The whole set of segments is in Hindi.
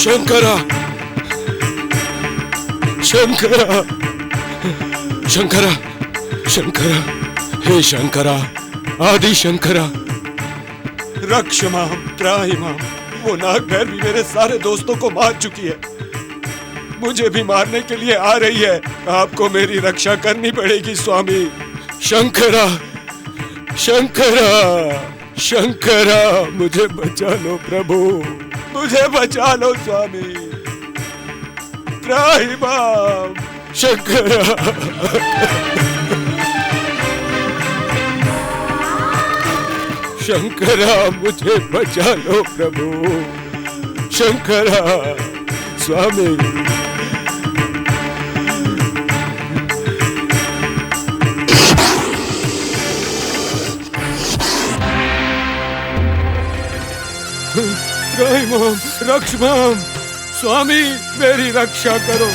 शंकरा, शंकरा, शंकरा, शंकरा, हे शंकरा, आदि शंकरा, रक्ष माम, त्राहि माम। वो नागभैरवी मेरे सारे दोस्तों को मार चुकी है, मुझे भी मारने के लिए आ रही है। आपको मेरी रक्षा करनी पड़ेगी स्वामी। शंकरा, शंकरा, शंकरा, मुझे बचा लो प्रभु, मुझे बचा लो स्वामी। त्राहि माम, शंकरा। शंकरा, मुझे बचा लो प्रभु, शंकरा, स्वामी। त्राहि माम, रक्ष माम, स्वामी, मेरी रक्षा करो।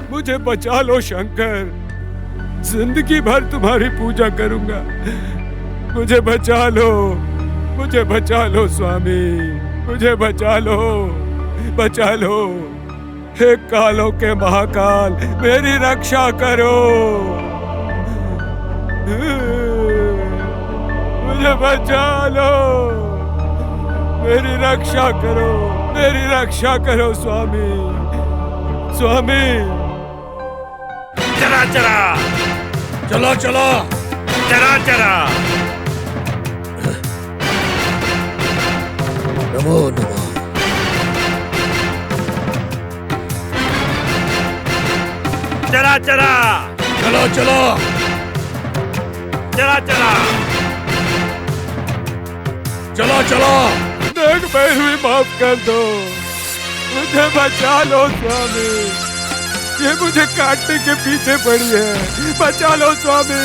मुझे बचा लो शंकर, जिंदगी भर तुम्हारी पूजा करूंगा। मुझे बचा लो, मुझे बचा लो स्वामी, मुझे बचा लो, बचा लो। हे कालों के महाकाल, मेरी रक्षा करो। मुझे बचा लो, मेरी रक्षा करो, मेरी रक्षा करो स्वामी, स्वामी। चरा चरा, चलो चलो, चरा चरा। नमो नमः। चरा चरा, चलो चलो, चरा चरा, चलो चलो। नागभैरवी माफ कर दो, मुझे बचा लो स्वामी, ये मुझे काटने के पीछे पड़ी है, बचा लो स्वामी।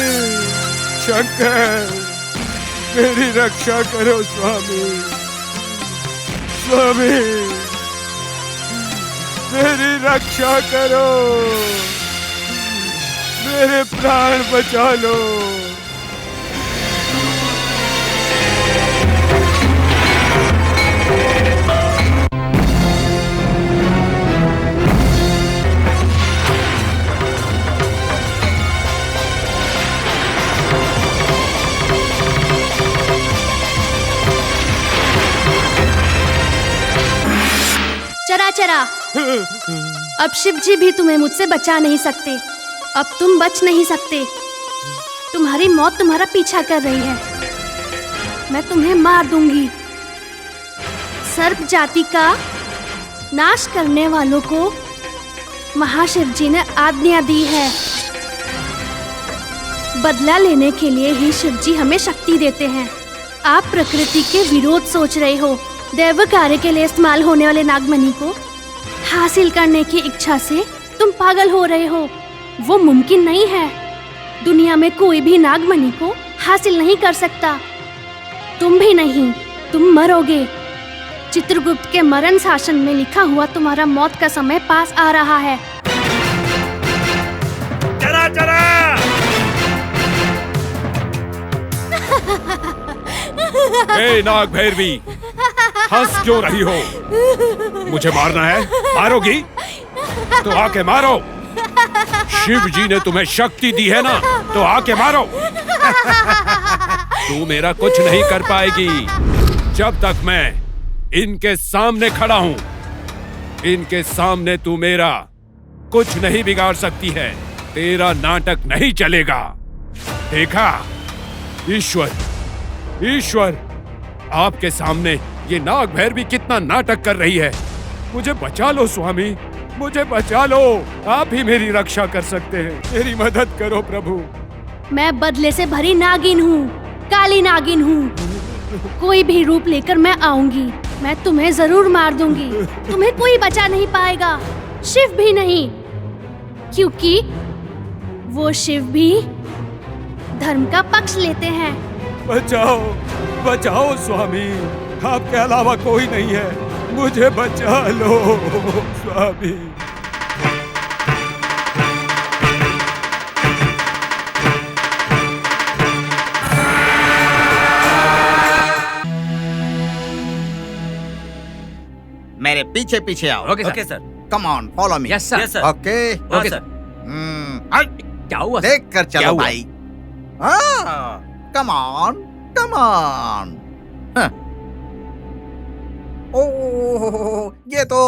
शंकर, मेरी रक्षा करो स्वामी, स्वामी, मेरी रक्षा करो, मेरे प्राण बचा लो। चरा, अब शिव जी भी तुम्हें मुझसे बचा नहीं सकते। अब तुम बच नहीं सकते, तुम्हारी मौत तुम्हारा पीछा कर रही है। मैं तुम्हें मार दूंगी। सर्प जाति का नाश करने वालों को महाशिव जी ने आज्ञा दी है। बदला लेने के लिए ही शिव जी हमें शक्ति देते हैं। आप प्रकृति के विरोध सोच रहे हो। दैव कार्य के लिए इस्तेमाल होने वाले नागमणि को हासिल करने की इच्छा से तुम पागल हो रहे हो। वो मुमकिन नहीं है। दुनिया में कोई भी नागमणि को हासिल नहीं कर सकता। तुम भी नहीं, तुम मरोगे। चित्रगुप्त के मरण शासन में लिखा हुआ तुम्हारा मौत का समय पास आ रहा है। चरा चरा। ए नागभैरवी, हंस क्यों रही हो? मुझे मारना है? मारोगी तो आके मारो। शिव जी ने तुम्हें शक्ति दी है ना, तो आके मारो। तू मेरा कुछ नहीं कर पाएगी जब तक मैं इनके सामने खड़ा हूं। इनके सामने तू मेरा कुछ नहीं बिगाड़ सकती है। तेरा नाटक नहीं चलेगा। देखा? ईश्वर, ईश्वर, आपके सामने ये नागभैरवी कितना नाटक कर रही है। मुझे बचा लो स्वामी, मुझे बचा लो। आप ही मेरी रक्षा कर सकते हैं। मेरी मदद करो प्रभु। मैं बदले से भरी नागिन हूँ, काली नागिन हूँ। कोई भी रूप लेकर मैं आऊंगी। मैं तुम्हें जरूर मार दूंगी। तुम्हें कोई बचा नहीं पाएगा, शिव भी नहीं, क्योंकि वो शिव भी धर्म का पक्ष लेते हैं। बचाओ, बचाओ स्वामी, आपके अलावा कोई नहीं है, मुझे बचा लो स्वामी। मेरे पीछे पीछे आओ। Okay sir. Come on, follow me. Yes sir. Yes sir. Okay okay sir. क्या हुआ सर? देख कर क्या चलो हुआ? भाई। Come on come on. ओह, ये तो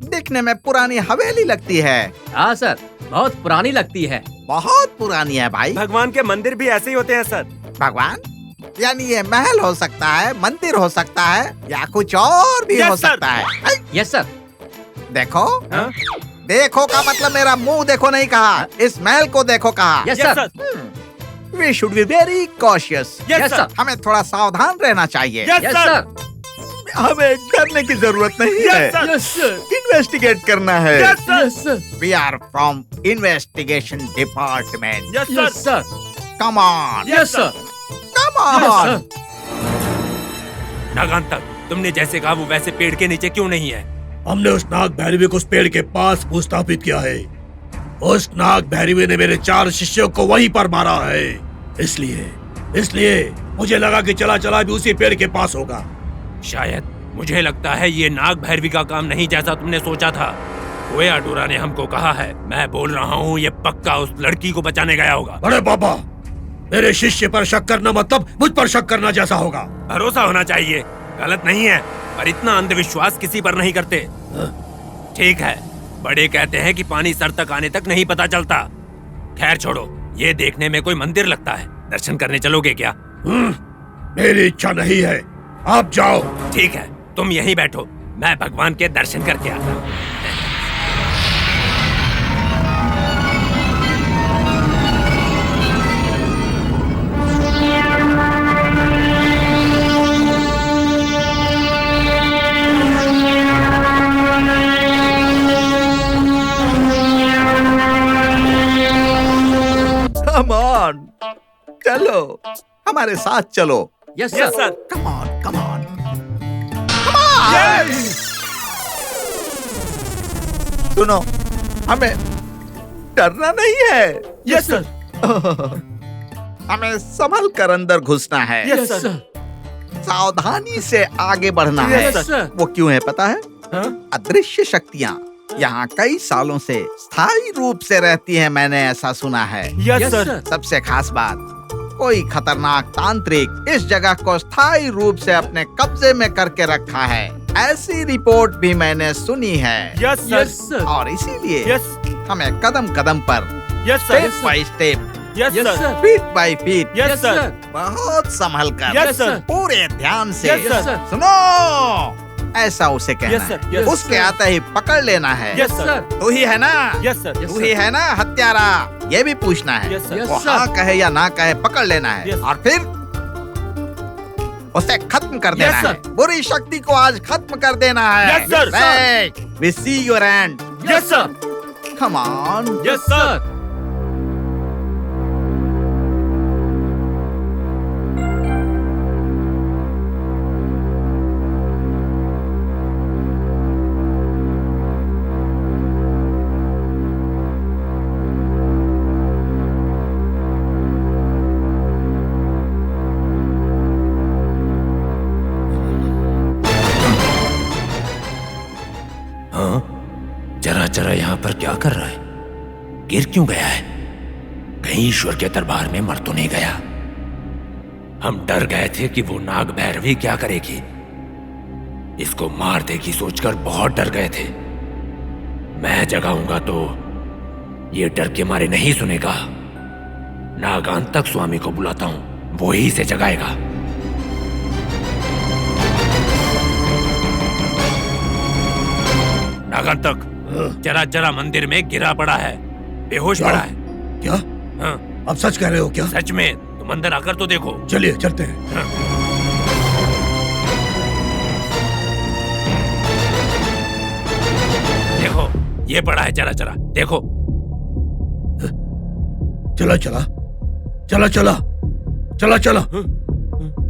दिखने में पुरानी हवेली लगती है। हाँ सर, बहुत पुरानी लगती है। बहुत पुरानी है भाई। भगवान के मंदिर भी ऐसे ही होते हैं सर। भगवान यानी ये महल हो सकता है, मंदिर हो सकता है, या कुछ और भी Yes, हो sir. सकता है। Yes sir. देखो हाँ? देखो का मतलब मेरा मुंह देखो नहीं कहा, इस महल को देखो कहा। Yes yes sir. Sir. We should be very cautious. Yes yes sir. Sir. हमें थोड़ा सावधान रहना चाहिए। Yes yes sir. सर। हमें डरने की जरूरत नहीं है। Yes sir. Yes sir. Investigate करना है। Yes sir. Yes sir. We are from investigation department. Yes yes sir. Sir. Come on yes sir. Come yes on. Sir. Nagantak, तुमने जैसे कहा वो वैसे पेड़ के नीचे क्यों नहीं है? हमने उस नाग भैरवी को उस पेड़ के पास स्थापित किया है। उस नाग भैरवी ने मेरे 4 शिष्यों को वहीं पर मारा है। इसलिए मुझे लगा कि चला चला भी उसी पेड़ के पास होगा। शायद मुझे लगता है ये नाग भैरवी का काम नहीं जैसा तुमने सोचा था। गोया डोरा ने हमको कहा है। मैं बोल रहा हूँ ये पक्का उस लड़की को बचाने गया होगा। बड़े पापा, मेरे शिष्य पर शक करना मतलब मुझ पर शक करना जैसा होगा। भरोसा होना चाहिए, गलत नहीं है, पर इतना अंधविश्वास किसी पर नहीं करते। ठीक है, बड़े कहते हैं कि पानी सर तक आने तक नहीं पता चलता। खैर छोड़ो, ये देखने में कोई मंदिर लगता है, दर्शन करने चलोगे क्या? मेरी इच्छा नहीं है, आप जाओ। ठीक है, तुम यहीं बैठो, मैं भगवान के दर्शन करके आता हूँ। कम ऑन, चलो हमारे साथ चलो। Yes yes sir. Sir. Come on come on. सुनो, हमें डरना नहीं है। Yes sir. हमें संभल कर अंदर घुसना है। Yes sir. सावधानी से आगे बढ़ना है। Yes sir. वो क्यों है पता है? हाँ? अदृश्य शक्तियाँ यहाँ कई सालों से स्थायी रूप से रहती हैं, मैंने ऐसा सुना है। Yes yes sir. सर। सबसे खास बात, कोई खतरनाक तांत्रिक इस जगह को स्थायी रूप से अपने कब्जे में करके रखा है, ऐसी रिपोर्ट भी मैंने सुनी है। Yes yes sir. सर। और इसीलिए यस। हमें कदम कदम पर, yes sir. Step by step, yes yes sir. Sir. Feet by feet, yes sir. बहुत संभल कर, यस सर। पूरे ध्यान से यस सर। सुनो, ऐसा उसे कहना यस सर। है। यस उसके सर। आते ही पकड़ लेना है। Yes sir. तू ही है ना? Yes sir. यस तू ही है ना हत्यारा? ये भी पूछना है। Yes sir. यस वो सर। हाँ कहे या ना कहे, पकड़ लेना है। यस। और फिर उसे खत्म कर देना यस है। सर। बुरी शक्ति को आज खत्म कर देना है। Yes sir. We see your hand. Yes sir. Come on. Yes sir. जरा यहाँ पर क्या कर रहा है? गिर क्यों गया है? कहीं ईश्वर के दरबार में मर तो नहीं गया? हम डर गए थे कि वो नाग भैरवी क्या करेगी, इसको मार देगी सोचकर बहुत डर गए थे। मैं जगाऊंगा तो ये डर के मारे नहीं सुनेगा। नागांतक स्वामी को बुलाता हूं, वो ही से जगाएगा। नागांतक, जरा मंदिर में गिरा पड़ा है, बेहोश क्या? पड़ा है। क्या हाँ, आप सच कह रहे हो क्या? सच में, तुम अंदर आकर तो देखो। चलिए चलते हैं। हाँ। देखो, ये पड़ा है, जरा देखो। चला चला चला चला चला चला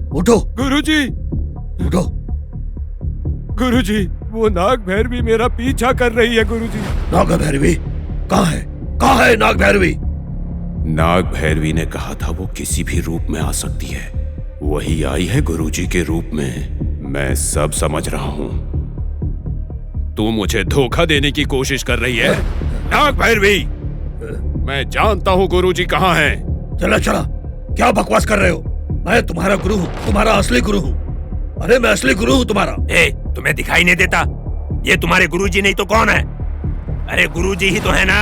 उठो गुरुजी, उठो। गुरुजी, वो नाग भैरवी मेरा पीछा कर रही है गुरुजी। नाग भैरवी कहाँ है? कहाँ है नाग भैरवी? नाग भैरवी ने कहा था वो किसी भी रूप में आ सकती है, वही आई है गुरुजी के रूप में। मैं सब समझ रहा हूँ। तू मुझे धोखा देने की कोशिश कर रही है नाग भैरवी। मैं जानता हूँ गुरुजी कहाँ हैं। चला चला, क्या बकवास कर रहे हो? मैं तुम्हारा गुरु हूँ, तुम्हारा असली गुरु हूँ। अरे मैं असली गुरु हूँ तुम्हारा। तुम्हें दिखाई नहीं देता? ये तुम्हारे गुरुजी नहीं तो कौन है? अरे गुरुजी ही तो है ना।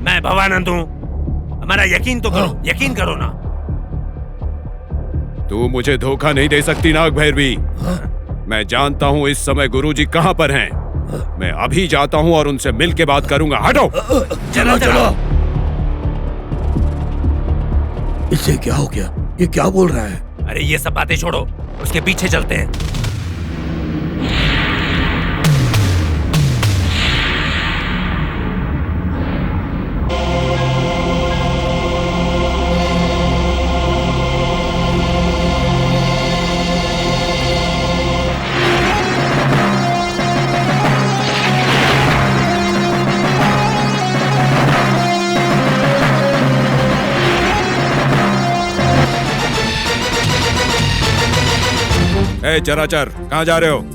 मैं भवानंद हूँ। हमारा यकीन तो करो, यकीन करो ना। तू मुझे धोखा नहीं दे सकती नाग भैरवी। मैं जानता हूँ इस समय गुरुजी कहाँ पर हैं। मैं अभी जाता हूँ और उनसे मिल के बात करूंगा। हटो। चलो चलो। इससे क्या हो गया? ये क्या बोल रहा है? अरे ये सब बातें छोड़ो, उसके पीछे चलते हैं। चराचर, कहाँ जा रहे हो?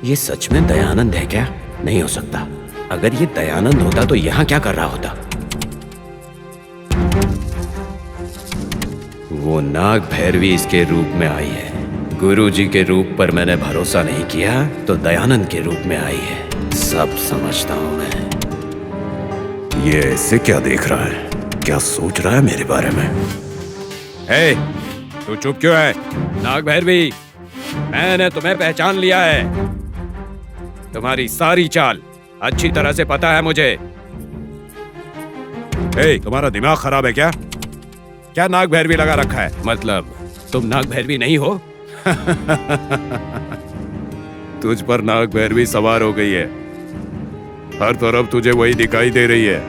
ये सच में दयानंद है क्या? नहीं हो सकता। अगर ये दयानंद होता तो यहाँ क्या कर रहा होता? वो नाग भैरवी इसके रूप में आई है। गुरुजी के रूप पर मैंने भरोसा नहीं किया तो दयानंद के रूप में आई है। सब समझता हूँ मैं। ये ऐसे क्या देख रहा है? क्या सोच रहा है मेरे बारे में? तू चुप क्यों है? नाग भैरवी, मैंने तुम्हें पहचान लिया है। तुम्हारी सारी चाल अच्छी तरह से पता है मुझे। तुम्हारा दिमाग खराब है क्या? क्या नाग भैरवी लगा रखा है? मतलब तुम नाग भैरवी नहीं हो? तुझ पर नाग भैरवी सवार हो गई है। हर तरफ तुझे वही दिखाई दे रही है।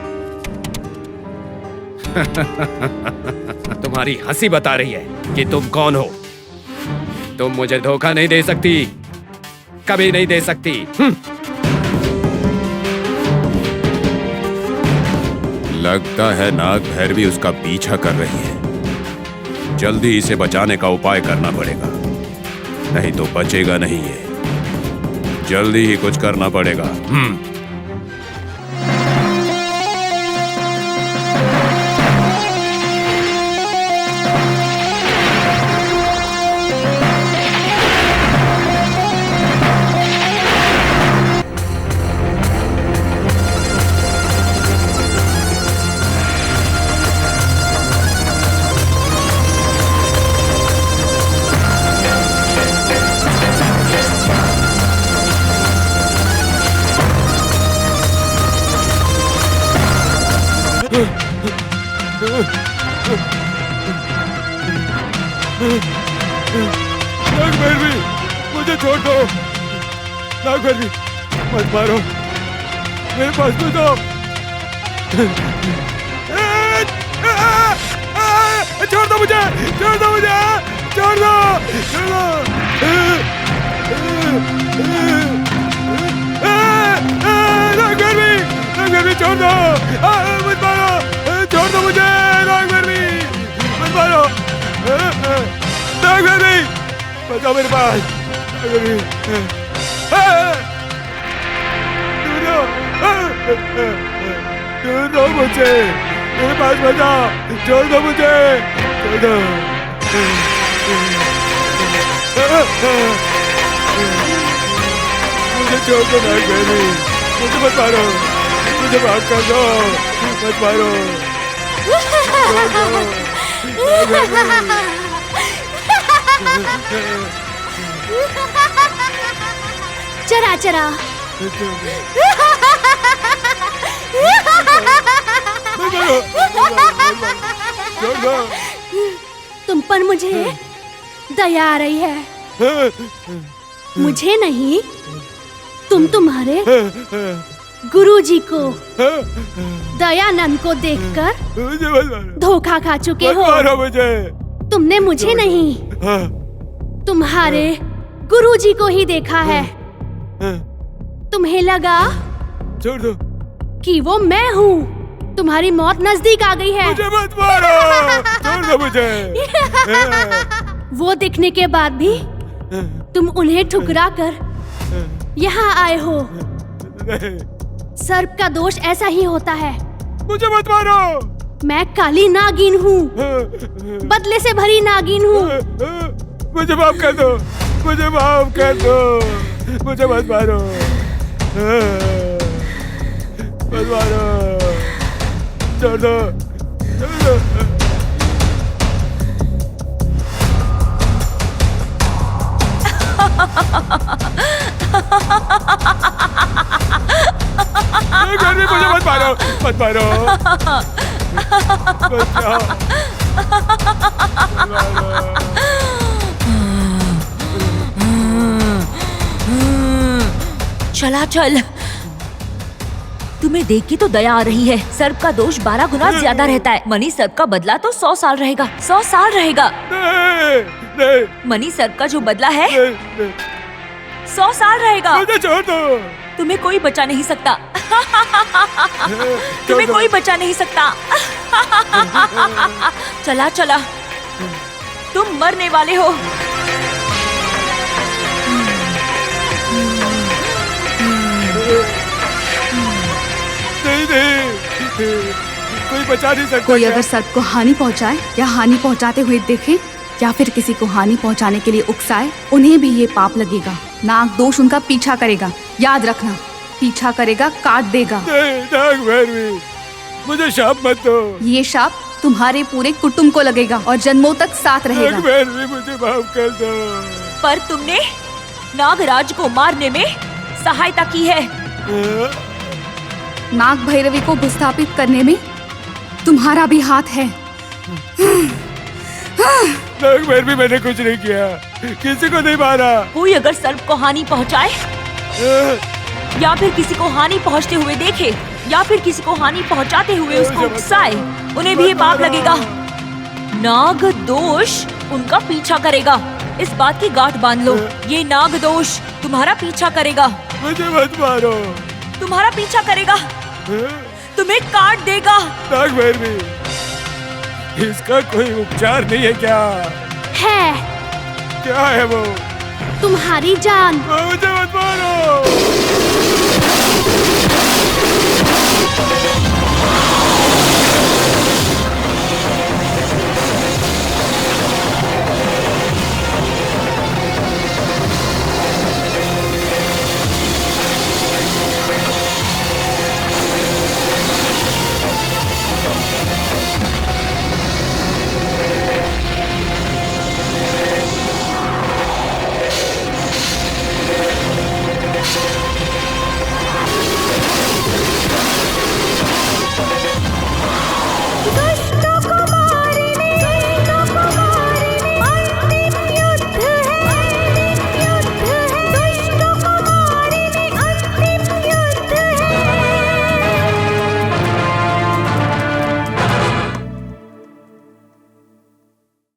तुम्हारी हंसी बता रही है कि तुम कौन हो। तुम मुझे धोखा नहीं दे सकती, कभी नहीं दे सकती। लगता है नाग भैरवी उसका पीछा कर रही है। जल्दी इसे बचाने का उपाय करना पड़ेगा, नहीं तो बचेगा नहीं ये। जल्दी ही कुछ करना पड़ेगा। नाग भैरवी, मुझे छोड़ दो। नाग भैरवी, मत मारो, मेरे पास तो दो। छोड़ दो मुझे, छोड़ दो मुझे, छोड़ दो, छोड़ दो। नाग भैरवी, छोड़ दो, मत मारो, छोड़ दो मुझे। नाग भैरवी, मत मारो। नाग भैरवी, बचाओ मेरे पास। छोड़ दो मुझे, मेरे पास बचाओ। छोड़ दो मुझे, छोड़ दो। मुझे छोड़ दो नाग भैरवी, मुझे मत मारो, मुझे माफ कर दो, मत मारो। चरा चरा, तुम पर मुझे दया आ रही है। मुझे नहीं, तुम्हारे गुरुजी को, दयानंद को देखकर धोखा खा चुके हो। मुझे तुमने मुझे नहीं, तुम्हारे गुरुजी को ही देखा है। तुम्हें लगा छोड़ दो कि वो मैं हूँ। तुम्हारी मौत नजदीक आ गई है। मुझे मत मारो, छोड़ दो मुझे। वो दिखने के बाद भी तुम उन्हें ठुकरा कर यहाँ आए हो। सर्प का दोष ऐसा ही होता है। मुझे मत मारो। मैं काली नागिन हूँ, बदले से भरी नागिन हूँ। मुझे माफ कर दो, मुझे माफ कर दो, मुझे मत मारो, मत मारो, छोड़ दो, छोड़ दो। घर में मुझे मत मारो, मत मारो, मत जाओ, मत मारो। चला चल। तुम्हें देख के तो दया आ रही है। सर्प का दोष 12 गुना ज्यादा रहता है। मनी सर्प का बदला तो 100 साल रहेगा, 100 साल रहेगा। नहीं, नहीं, मनी सर्प का जो बदला है नहीं, 100 साल रहेगा। मुझे छोड़ दो। तुम्हें कोई बचा नहीं सकता। तुम्हें कोई बचा नहीं सकता। चला चला, तुम मरने वाले हो। नहीं, नहीं, कोई बचा नहीं सकता। कोई अगर सर्प को हानि पहुंचाए या हानि पहुंचाते हुए देखे या फिर किसी को हानि पहुंचाने के लिए उकसाए, उन्हें भी ये पाप लगेगा। नाग दोष उनका पीछा करेगा, याद रखना, पीछा करेगा, काट देगा। नहीं, नाग भैरवी, मुझे शाप मत दो। ये शाप तुम्हारे पूरे कुटुंब को लगेगा और जन्मों तक साथ रहेगा। नाग भैरवी, मुझे माफ कर दो। पर तुमने नागराज को मारने में सहायता की है। नाग भैरवी को विस्थापित करने में तुम्हारा भी हाथ है। नाग भैरवी, मैंने कुछ नहीं किया, किसी को नहीं मारा। कोई अगर सर्प को हानि पहुंचाए या फिर किसी को हानि पहुंचते हुए देखे या फिर किसी को हानि पहुंचाते हुए उसको उकसाए, उन्हें भी ये पाप लगेगा। नाग दोष उनका पीछा करेगा। इस बात की गांठ बांध लो। ये नाग दोष तुम्हारा पीछा करेगा। मुझे मत मारो। तुम्हारा पीछा करेगा, तुम्हें काट देगा। नाग भैरवी, इसका कोई उपचार नहीं है क्या? है। क्या है वो? तुम्हारी जान। मुझे मत मारो।